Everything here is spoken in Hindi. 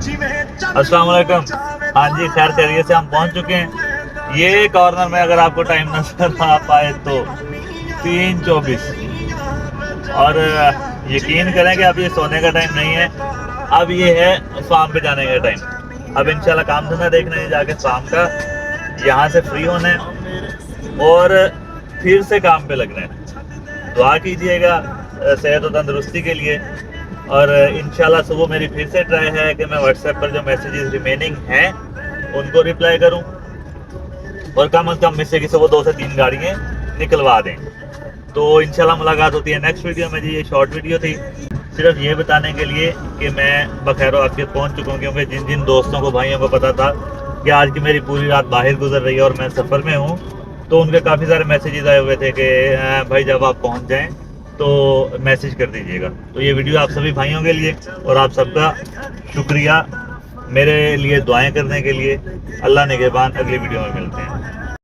अस्सलाम वालेकुम। हाँ जी, खैर खैरियत से हम पहुंच चुके हैं। ये कॉर्नर में अगर आपको टाइम नजर आ पाए तो 3:24। और यकीन करें कि अब ये सोने का टाइम नहीं है, अब ये है फार्म पे जाने का टाइम। अब इंशाल्लाह काम धंधा देखना है जाके शाम का, यहाँ से फ्री होना है और फिर से काम पे लगना है। दुआ कीजिएगा सेहत और तंदुरुस्ती के लिए। और इंशाल्लाह सुबह मेरी फिर से ट्राई है कि मैं व्हाट्सएप पर जो मैसेजेस रिमेनिंग हैं उनको रिप्लाई करूं और कम से कम में से वो 2 से 3 गाड़ियाँ निकलवा दें। तो इंशाल्लाह मुलाकात होती है नेक्स्ट वीडियो में। जी ये शॉर्ट वीडियो थी सिर्फ ये बताने के लिए कि मैं बखैर आफियत पहुंच चुका हूँ, क्योंकि जिन जिन दोस्तों को भाइयों को पता था कि आज की मेरी पूरी रात बाहर गुजर रही है और मैं सफ़र में हूँ, तो उनके काफ़ी सारे मैसेजेस आए हुए थे कि भाई जब आप पहुँच जाएँ तो मैसेज कर दीजिएगा। तो ये वीडियो आप सभी भाइयों के लिए और आप सबका शुक्रिया मेरे लिए दुआएं करने के लिए। अल्लाह निगहबान, अगली वीडियो में मिलते हैं।